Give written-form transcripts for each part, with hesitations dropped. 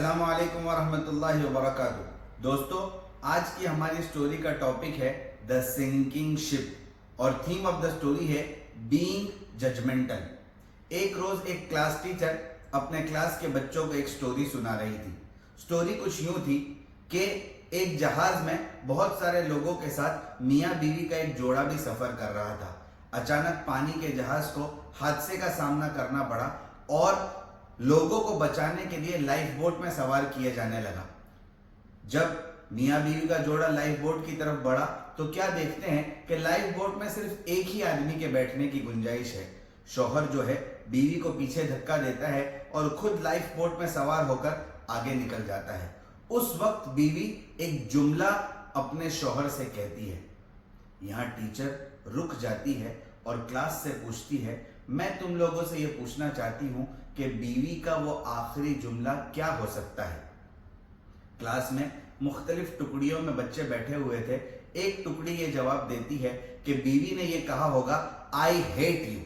अस्सलाम वालेकुम वरहमतुल्लाहि वबरकातुह। दोस्तों, आज की हमारी स्टोरी का टॉपिक है द सिंकिंग शिप और थीम ऑफ द स्टोरी है बीइंग जजमेंटल। एक रोज एक क्लास टीचर अपने क्लास के बच्चों को एक स्टोरी सुना रही थी। स्टोरी कुछ यूं थी कि एक जहाज में बहुत सारे लोगों के साथ मियाँ बीवी का एक जोड़ा भी सफर कर रहा था। अचानक पानी के जहाज को हादसे का सामना करना पड़ा और लोगों को बचाने के लिए लाइफ बोट में सवार किया जाने लगा। जब मियाँ बीवी का जोड़ा लाइफ बोट की तरफ बढ़ा तो क्या देखते हैं कि लाइफ बोट में सिर्फ एक ही आदमी के बैठने की गुंजाइश है। शौहर जो है बीवी को पीछे धक्का देता है और खुद लाइफ बोट में सवार होकर आगे निकल जाता है। उस वक्त बीवी एक जुमला अपने शौहर से कहती है। यहाँ टीचर रुक जाती है और क्लास से पूछती है, मैं तुम लोगों से ये पूछना चाहती हूँ कि बीवी का वो आखिरी जुमला क्या हो सकता है। क्लास में मुख्तलिफ टुकड़ियों में बच्चे बैठे हुए थे। एक टुकड़ी ये जवाब देती है कि बीवी ने ये कहा होगा, आई हेट यू।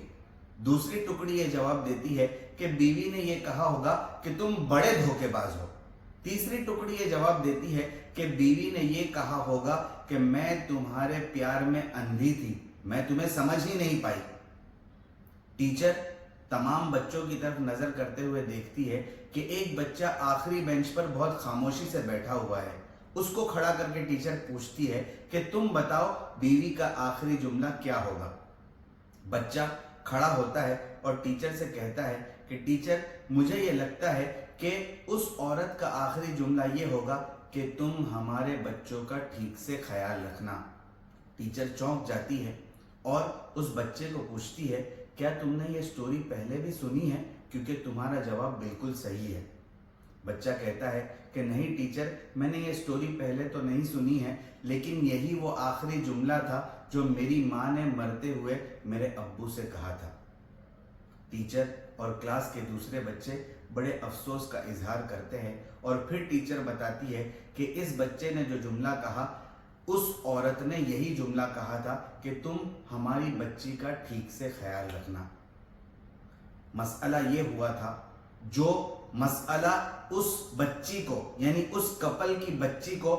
दूसरी टुकड़ी ये जवाब देती है कि बीवी ने ये कहा होगा कि तुम बड़े धोखेबाज हो। तीसरी टुकड़ी ये जवाब देती है कि बीवी ने ये कहा होगा कि मैं तुम्हारे प्यार में अंधी थी, मैं तुम्हें समझ ही नहीं पाई। टीचर तमाम बच्चों की तरफ नजर करते हुए देखती है कि एक बच्चा आखिरी बेंच पर बहुत खामोशी से बैठा हुआ है। उसको खड़ा करके टीचर पूछती है कि तुम बताओ बीवी का आखिरी जुमला क्या होगा। बच्चा खड़ा होता है और टीचर से कहता है कि टीचर, मुझे ये लगता है कि उस औरत का आखिरी जुमला ये होगा कि तुम हमारे बच्चों का ठीक से ख्याल रखना। टीचर चौंक जाती है और उस बच्चे को पूछती है, क्या तुमने ये स्टोरी पहले भी सुनी है? क्योंकि तुम्हारा जवाब बिल्कुल सही है। बच्चा कहता है कि नहीं टीचर, मैंने ये स्टोरी पहले तो नहीं सुनी है, लेकिन यही वो आखिरी जुमला था जो मेरी माँ ने मरते हुए मेरे अब्बू से कहा था। टीचर और क्लास के दूसरे बच्चे बड़े अफसोस का इजहार करते हैं और फिर टीचर बताती है कि इस बच्चे ने जो जुमला कहा, उस औरत ने यही जुमला कहा था कि तुम हमारी बच्ची का ठीक से ख्याल रखना। मसला ये हुआ था, जो मसला उस बच्ची को यानी उस कपल की बच्ची को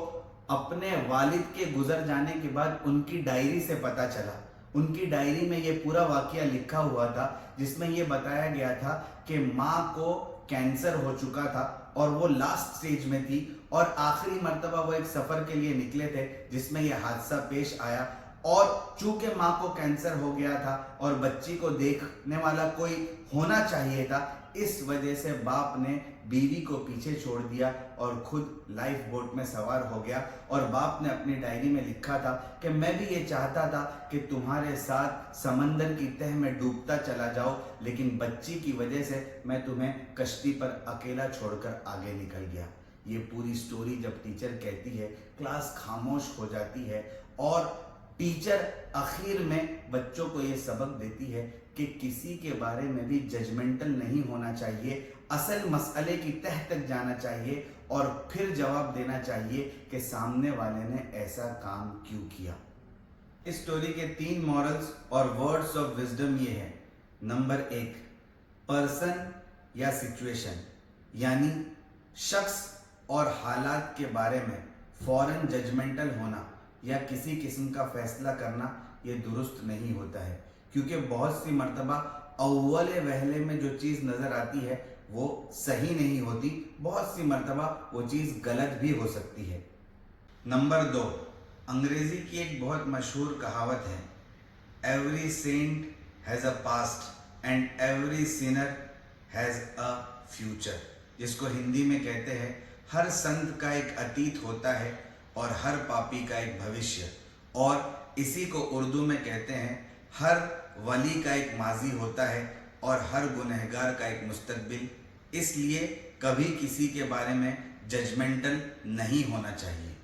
अपने वालिद के गुजर जाने के बाद उनकी डायरी से पता चला। उनकी डायरी में ये पूरा वाकया लिखा हुआ था, जिसमें ये बताया गया था कि माँ को कैंसर हो चुका था और वो लास्ट स्टेज में थी और आखिरी मर्तबा वो एक सफर के लिए निकले थे जिसमें ये हादसा पेश आया। और चूंकि माँ को कैंसर हो गया था और बच्ची को देखने वाला कोई होना चाहिए था, इस वजह से बाप ने बीवी को पीछे छोड़ दिया और खुद लाइफ बोट में सवार हो गया। और बाप ने अपनी डायरी में लिखा था कि मैं भी ये चाहता था कि तुम्हारे साथ समंदर की तह में डूबता चला जाओ, लेकिन बच्ची की वजह से मैं तुम्हें कश्ती पर अकेला छोड़कर आगे निकल गया। ये पूरी स्टोरी जब टीचर कहती है, क्लास खामोश हो जाती है और टीचर आखिर में बच्चों को ये सबक देती है कि किसी के बारे में भी जजमेंटल नहीं होना चाहिए, असल मसले की तह तक जाना चाहिए और फिर जवाब देना चाहिए कि सामने वाले ने ऐसा काम क्यों किया। इस स्टोरी के 3 मॉरल्स और वर्ड्स ऑफ विजडम ये है। नंबर 1, पर्सन या सिचुएशन यानी शख्स और हालात के बारे में फौरन जजमेंटल होना या किसी किस्म का फैसला करना ये दुरुस्त नहीं होता है, क्योंकि बहुत सी मर्तबा अव्वले वहले में जो चीज़ नज़र आती है वो सही नहीं होती, बहुत सी मर्तबा वो चीज़ गलत भी हो सकती है। नंबर 2, अंग्रेज़ी की एक बहुत मशहूर कहावत है, every saint has a past and every sinner has a future, जिसको हिंदी में कहते हैं, हर संत का एक अतीत होता है और हर पापी का एक भविष्य, और इसी को उर्दू में कहते हैं, हर वली का एक माजी होता है और हर गुनहगार का एक मुस्तकबिल। इसलिए कभी किसी के बारे में जजमेंटल नहीं होना चाहिए।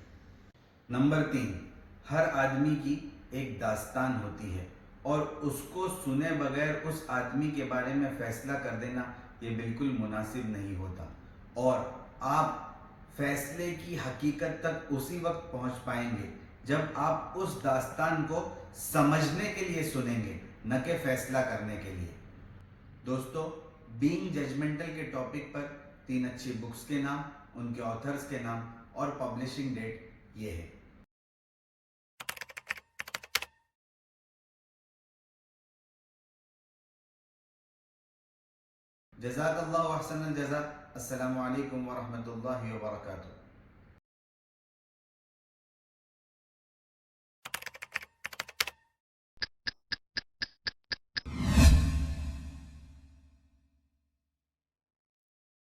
नंबर 3, हर आदमी की एक दास्तान होती है और उसको सुने बगैर उस आदमी के बारे में फैसला कर देना ये बिल्कुल मुनासिब नहीं होता, और आप फैसले की हकीकत तक उसी वक्त पहुंच पाएंगे जब आप उस दास्तान को समझने के लिए सुनेंगे, न कि फैसला करने के लिए। दोस्तों, बीइंग जजमेंटल के टॉपिक पर 3 अच्छी बुक्स के नाम ان کے آتھرز کے نام اور پبلشنگ ڈیٹ یہ ہے. جزاک اللہ احسن الجزا. السلام علیکم ورحمۃ اللہ وبرکاتہ.